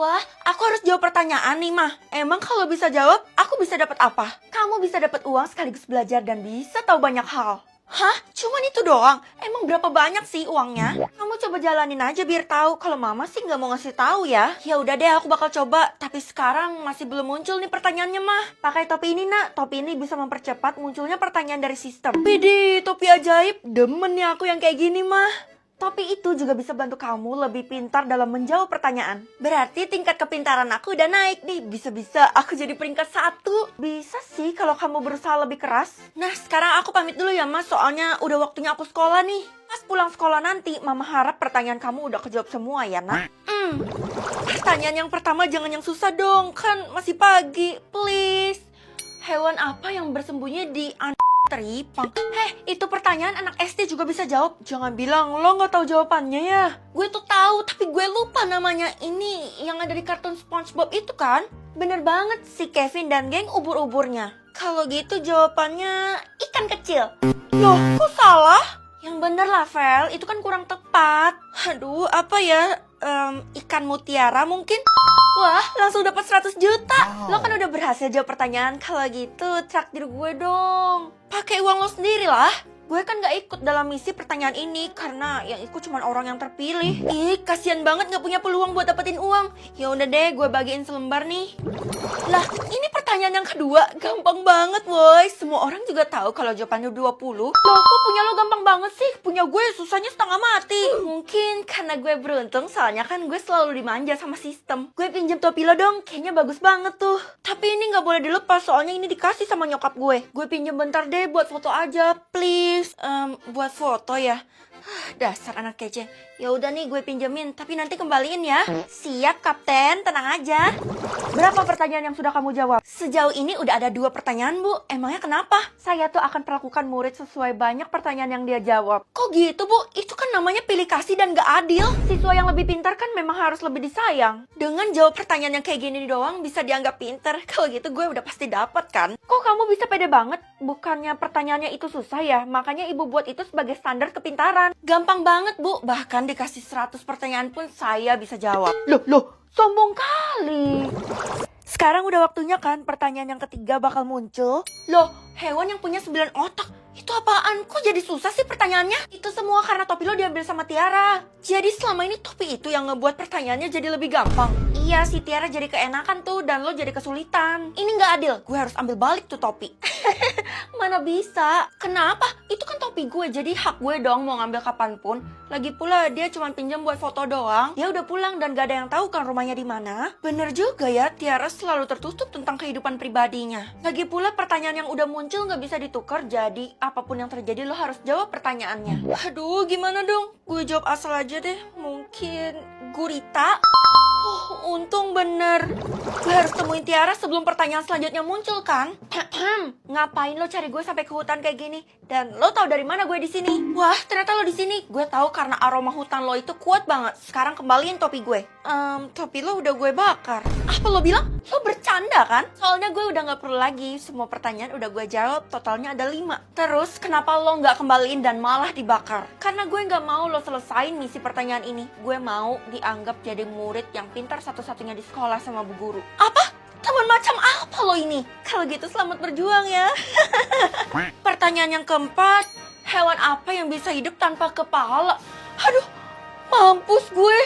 Wah, aku harus jawab pertanyaan nih, Mah. Emang kalau bisa jawab, aku bisa dapat apa? Kamu bisa dapat uang sekaligus belajar dan bisa tahu banyak hal. Hah? Cuman itu doang? Emang berapa banyak sih uangnya? Kamu coba jalanin aja biar tahu. Kalau Mama sih nggak mau ngasih tahu ya. Ya udah deh, aku bakal coba. Tapi sekarang masih belum muncul nih pertanyaannya, Mah. Pakai topi ini, Nak. Topi ini bisa mempercepat munculnya pertanyaan dari sistem. Widih, topi ajaib. Demen nih aku yang kayak gini, Mah. Topi itu juga bisa bantu kamu lebih pintar dalam menjawab pertanyaan. Berarti tingkat kepintaran aku udah naik nih. Bisa-bisa aku jadi peringkat 1. Bisa sih kalau kamu berusaha lebih keras. Nah, sekarang aku pamit dulu ya, Mas. Soalnya udah waktunya aku sekolah nih. Pas pulang sekolah nanti, Mama harap pertanyaan kamu udah kejawab semua ya, Nak. Pertanyaan yang pertama jangan yang susah dong. Kan masih pagi. Please. Hewan apa yang bersembunyi di teripang? Itu pertanyaan anak SD juga bisa jawab. Jangan bilang lo nggak tahu jawabannya ya. Gue tuh tahu, tapi gue lupa namanya. Ini yang ada di kartun SpongeBob itu kan? Bener banget, si Kevin dan geng ubur-uburnya. Kalau gitu jawabannya ikan kecil. Loh, kok salah? Yang bener lah, Vel. Itu kan kurang tepat. Aduh, apa ya? Ikan mutiara mungkin? Wah, langsung dapat 100 juta. Lo kan udah berhasil jawab pertanyaan. Kalau gitu, traktir gue dong. Pakai uang lo sendiri lah. Gue kan gak ikut dalam misi pertanyaan ini karena yang ikut cuma orang yang terpilih. Ih, kasihan banget gak punya peluang buat dapetin uang. Ya udah deh, gue bagiin selembar nih. Lah, ini pertanyaan yang kedua. Gampang banget, woy. Semua orang juga tahu kalau jawabannya 20. Loh, kok punya lo gampang banget sih? Punya gue susahnya setengah mati. Mungkin karena gue beruntung, soalnya kan gue selalu dimanja sama sistem. Gue pinjam topi lo dong, kayaknya bagus banget tuh. Tapi ini gak boleh dilepas, soalnya ini dikasih sama nyokap gue. Gue pinjam bentar deh buat foto aja, please. Buat foto ya. Dasar anak kece. Ya udah nih gue pinjemin, tapi nanti kembaliin ya. Siap, Kapten, tenang aja. Berapa pertanyaan yang sudah kamu jawab? Sejauh ini udah ada 2 pertanyaan, Bu. Emangnya kenapa? Saya tuh akan perlakukan murid sesuai banyak pertanyaan yang dia jawab. Kok gitu, Bu? Itu kan namanya pilih kasih dan gak adil. Siswa yang lebih pintar kan memang harus lebih disayang. Dengan jawab pertanyaan yang kayak gini doang bisa dianggap pintar. Kalau gitu gue udah pasti dapat kan? Kok kamu bisa pede banget? Bukannya pertanyaannya itu susah ya? Makanya ibu buat itu sebagai standar kepintaran. Gampang banget, Bu. Bahkan dikasih 100 pertanyaan pun saya bisa jawab. Loh, sombong kali. Sekarang udah waktunya kan pertanyaan yang ketiga bakal muncul. Loh, hewan yang punya 9 otak. Itu apaan? Kok jadi susah sih pertanyaannya? Itu semua karena topi lo diambil sama Tiara. Jadi selama ini topi itu yang ngebuat pertanyaannya jadi lebih gampang. Iya, si Tiara jadi keenakan tuh dan lo jadi kesulitan. Ini nggak adil. Gue harus ambil balik tuh topi. Mana bisa? Kenapa? Itu kan topi gue, jadi hak gue dong mau ngambil kapanpun. Lagi pula dia cuma pinjam buat foto doang. Dia udah pulang dan gak ada yang tahu kan rumahnya di mana. Bener juga ya, Tiara selalu tertutup tentang kehidupan pribadinya. Lagi pula pertanyaan yang udah muncul gak bisa ditukar, jadi apapun yang terjadi lo harus jawab pertanyaannya. Aduh, gimana dong? Gue jawab asal aja deh. Mungkin gurita? Oh, untung bener. Gue harus temuin Tiara sebelum pertanyaan selanjutnya muncul kan? Ngapain lo cari gue sampai ke hutan kayak gini? Dan lo tahu dari mana gue di sini? Wah, ternyata lo di sini. Gue tahu karena aroma hutan lo itu kuat banget. Sekarang kembaliin topi gue. Topi lo udah gue bakar. Apa lo bilang? Lo bercanda kan? Soalnya gue udah gak perlu lagi. Semua pertanyaan udah gue jawab. Totalnya ada 5. Terus kenapa lo gak kembaliin dan malah dibakar? Karena gue gak mau lo selesain misi pertanyaan ini. Gue mau dianggap jadi murid yang pintar satu-satunya di sekolah sama bu guru. Apa? Teman macam apa lo ini? Kalau gitu selamat berjuang ya. Pertanyaan yang keempat, hewan apa yang bisa hidup tanpa kepala? Aduh, mampus gue.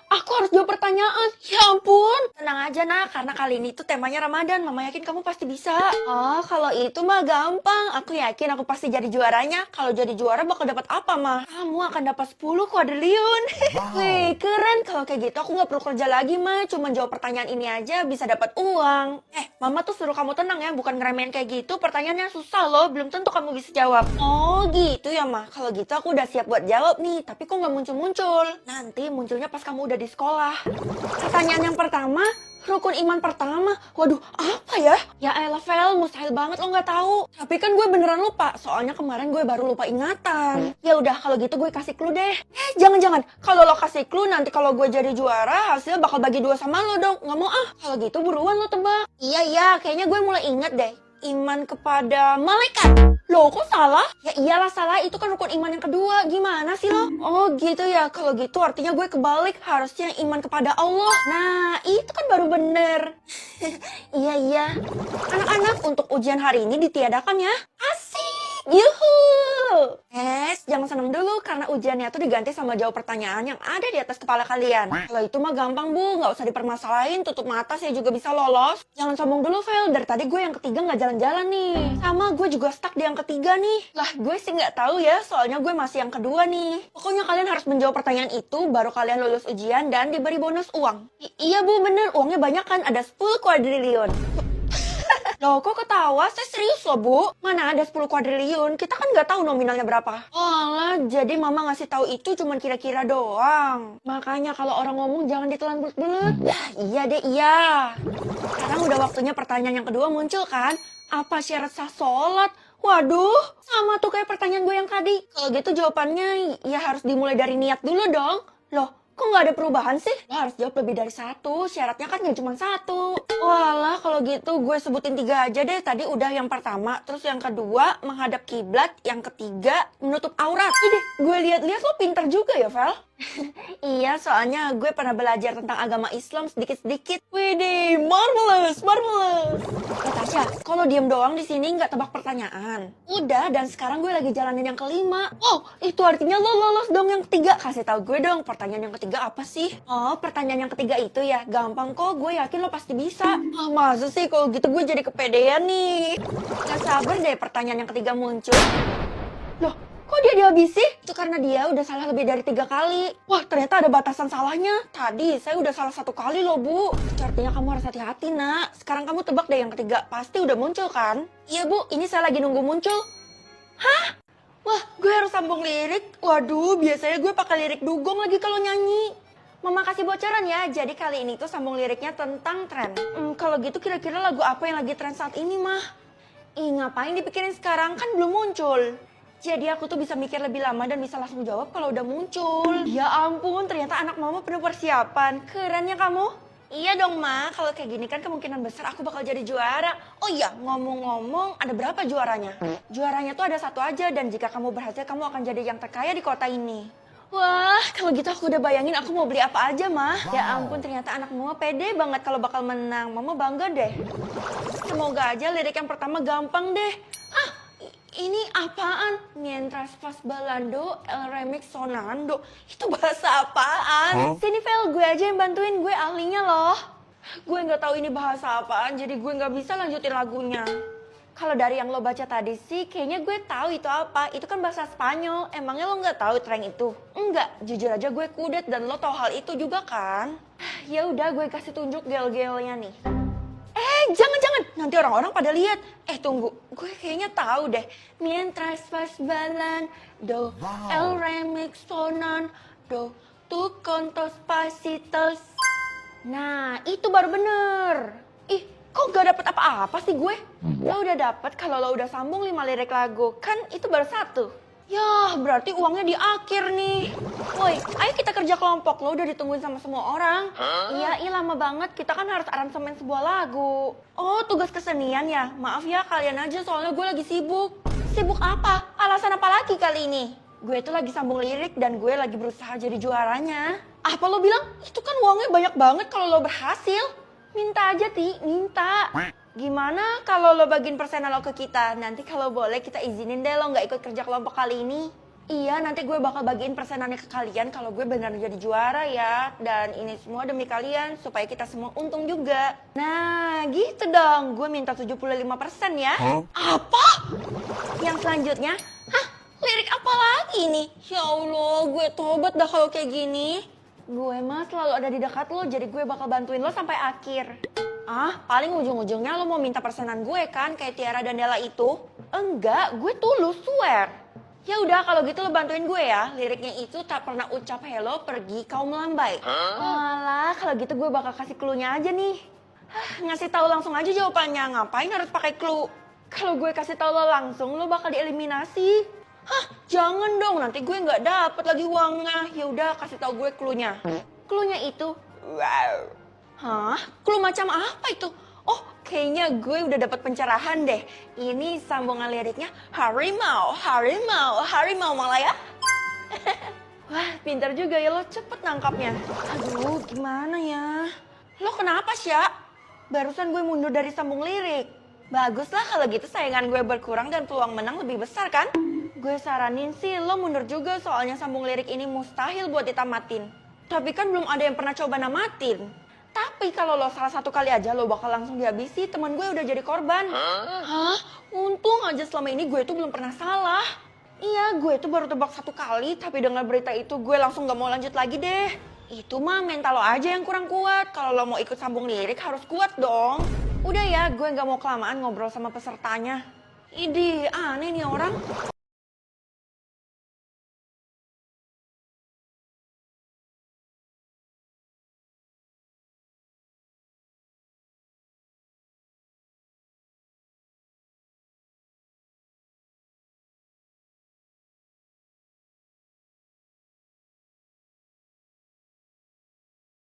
Aku harus jawab pertanyaan. Ya ampun. Tenang aja nak, karena kali ini tuh temanya Ramadan. Mama yakin kamu pasti bisa. Oh, kalau itu mah gampang. Aku yakin aku pasti jadi juaranya. Kalau jadi juara bakal dapat apa mah? Kamu akan dapat 10 kuadriliun. Wow. Wih, keren. Kalau kayak gitu aku gak perlu kerja lagi mah. Cuma jawab pertanyaan ini aja bisa dapat uang. Mama tuh suruh kamu tenang ya, bukan ngeremehin kayak gitu. Pertanyaannya susah loh, belum tentu kamu bisa jawab. Oh gitu ya mah. Kalau gitu aku udah siap buat jawab nih. Tapi kok gak muncul-muncul? Nanti munculnya pas kamu udah di sekolah. Pertanyaan yang pertama, rukun iman pertama. Waduh, apa ya? Ya elah Vel, mustahil banget lo gak tahu. Tapi kan gue beneran lupa, soalnya kemarin gue baru lupa ingatan. Ya udah, kalau gitu gue kasih clue deh. Jangan-jangan, kalau lo kasih clue nanti kalau gue jadi juara, hasilnya bakal bagi 2 sama lo dong. Gak mau ah. Kalau gitu buruan lo tebak. Iya, kayaknya gue mulai inget deh. Iman kepada malaikat. Loh, kok salah? Ya iyalah salah, itu kan rukun iman yang kedua. Gimana sih lo? Oh gitu ya, kalau gitu artinya gue kebalik. Harusnya iman kepada Allah. Nah, itu kan baru bener. Iya, iya. Anak-anak, untuk ujian hari ini ditiadakan ya. Asik! Yuhu! Jangan seneng dulu karena ujiannya tuh diganti sama jawab pertanyaan yang ada di atas kepala kalian. Kalau itu mah gampang bu, nggak usah dipermasalahin, tutup mata saya juga bisa lolos. Jangan sombong dulu Vel, dari tadi gue yang ketiga nggak jalan-jalan nih. Sama gue juga stuck di yang ketiga nih. Lah gue sih nggak tahu ya, soalnya gue masih yang kedua nih. Pokoknya kalian harus menjawab pertanyaan itu, baru kalian lulus ujian dan diberi bonus uang. Iya bu, bener, uangnya banyak kan, ada 10 kuadriliun. Loh, kok ketawa? Saya serius loh, Bu. Mana ada 10 kuadriliun? Kita kan nggak tahu nominalnya berapa. Alah, jadi Mama ngasih tahu itu cuma kira-kira doang. Makanya kalau orang ngomong jangan ditelan bulet-bulet. Iya deh, iya. Sekarang udah waktunya pertanyaan yang kedua muncul kan? Apa syarat sah sholat? Waduh, sama tuh kayak pertanyaan gue yang tadi. Kalau gitu jawabannya ya harus dimulai dari niat dulu dong. Loh, kok nggak ada perubahan sih? Lo harus jawab lebih dari satu, syaratnya kan nggak cuma satu. Walah, kalau gitu gue sebutin 3 aja deh. Tadi udah yang pertama, terus yang kedua menghadap kiblat, yang ketiga menutup aurat. Ide, gue lihat-lihat lo pinter juga ya, Vel. Iya, soalnya gue pernah belajar tentang agama Islam sedikit-sedikit. Widih, marvelous, marvelous. Natasha, kalau diem doang di sini nggak tebak pertanyaan. Udah, dan sekarang gue lagi jalanin yang kelima. Oh, itu artinya lo lolos dong yang ketiga. Kasih tahu gue dong, pertanyaan yang ketiga apa sih? Oh, pertanyaan yang ketiga itu ya, gampang kok. Gue yakin lo pasti bisa. Ah, masa sih kalau gitu gue jadi kepedean nih. Gak sabar deh pertanyaan yang ketiga muncul. Loh, kok dia dihabisi? Itu karena dia udah salah lebih dari 3 kali. Wah, ternyata ada batasan salahnya. Tadi saya udah salah 1 kali loh, Bu. Itu artinya kamu harus hati-hati, nak. Sekarang kamu tebak deh yang ketiga. Pasti udah muncul kan? Iya, Bu. Ini saya lagi nunggu muncul. Hah? Wah, gue harus sambung lirik. Waduh, biasanya gue pakai lirik dugong lagi kalau nyanyi. Mama kasih bocoran ya. Jadi kali ini tuh sambung liriknya tentang tren. Kalau gitu kira-kira lagu apa yang lagi tren saat ini, mah? Ih, ngapain dipikirin sekarang? Kan belum muncul. Jadi aku tuh bisa mikir lebih lama dan bisa langsung jawab kalau udah muncul. Ya ampun, ternyata anak mama penuh persiapan. Keren ya kamu? Iya dong, Ma. Kalau kayak gini kan kemungkinan besar aku bakal jadi juara. Oh iya, ngomong-ngomong, ada berapa juaranya? Juaranya tuh ada 1 aja, dan jika kamu berhasil, kamu akan jadi yang terkaya di kota ini. Wah, kalau gitu aku udah bayangin aku mau beli apa aja, Ma. Ya ampun, ternyata anak mama pede banget kalau bakal menang. Mama bangga deh. Semoga aja lirik yang pertama gampang deh. Ah, ini apaan? Mientras pas balando, el remix sonando. Itu bahasa apaan? Sini Vel, gue aja yang bantuin. Gue ahlinya loh. Gue nggak tahu ini bahasa apaan, jadi gue nggak bisa lanjutin lagunya. Kalau dari yang lo baca tadi sih, kayaknya gue tahu itu apa. Itu kan bahasa Spanyol. Emangnya lo nggak tahu tren itu? Enggak, jujur aja gue kudet dan lo tahu hal itu juga kan? Ya udah, gue kasih tunjuk gel-gelnya nih. Jangan-jangan nanti orang-orang pada lihat. Tunggu, gue kayaknya tahu deh. Mientras pas balan, do, el remix sonan, do, tu contos pasitos. Nah, itu baru bener. Ih, kok gak dapet apa-apa sih gue? Lo udah dapet kalau lo udah sambung 5 lirik lagu. Kan itu baru 1. Yah, berarti uangnya di akhir nih. Woi, ayo kita kerja kelompok. Lo udah ditungguin sama semua orang. Iya, lama banget. Kita kan harus aransemen sebuah lagu. Oh, tugas kesenian ya? Maaf ya, kalian aja soalnya gue lagi sibuk. Sibuk apa? Alasan apa lagi kali ini? Gue tuh lagi sambung lirik dan gue lagi berusaha jadi juaranya. Apa lo bilang? Itu kan uangnya banyak banget kalau lo berhasil. Minta aja, Ti. Minta. Gimana kalau lo bagiin persenan lo ke kita? Nanti kalau boleh kita izinin deh lo nggak ikut kerja kelompok kali ini. Iya, nanti gue bakal bagiin persenannya ke kalian kalau gue benar jadi juara ya. Dan ini semua demi kalian supaya kita semua untung juga. Nah, gitu dong. Gue minta 75% ya. Apa? Yang selanjutnya, lirik apa lagi nih? Ya Allah, gue tobat dah kalau kayak gini. Gue mah selalu ada di dekat lo, jadi gue bakal bantuin lo sampai akhir. Paling ujung-ujungnya lo mau minta persenan gue kan, kayak Tiara dan Della itu? Enggak, gue tulus, swear. Ya udah kalau gitu lo bantuin gue ya. Liriknya itu tak pernah ucap hello, pergi kau melambai. Alah, kalau gitu gue bakal kasih clue-nya aja nih. Ngasih tahu langsung aja jawabannya, ngapain harus pakai clue? Kalau gue kasih tahu lo langsung, lo bakal dieliminasi. Jangan dong, nanti gue nggak dapet lagi uangnya. Ya udah, kasih tahu gue clue-nya. Clue-nya itu, wow. Clue macam apa itu? Oh, Kayaknya gue udah dapat pencerahan deh. Ini sambungan liriknya harimau, harimau, harimau Malaya. Wah, pintar juga ya lo, cepet nangkapnya. Aduh, gimana ya? Lo kenapa, Sya? Barusan gue mundur dari sambung lirik. Baguslah kalau gitu saingan gue berkurang dan peluang menang lebih besar kan? Gue saranin sih lo mundur juga soalnya sambung lirik ini mustahil buat ditamatin. Tapi kan belum ada yang pernah coba namatin. Tapi kalau lo salah satu kali aja lo bakal langsung dihabisi, teman gue udah jadi korban. Hah? Untung aja selama ini gue tuh belum pernah salah. Iya, gue tuh baru tebak satu kali, tapi dengar berita itu gue langsung gak mau lanjut lagi deh. Itu mah mental lo aja yang kurang kuat. Kalau lo mau ikut sambung lirik harus kuat dong. Udah ya, gue gak mau kelamaan ngobrol sama pesertanya. Idih, aneh nih orang.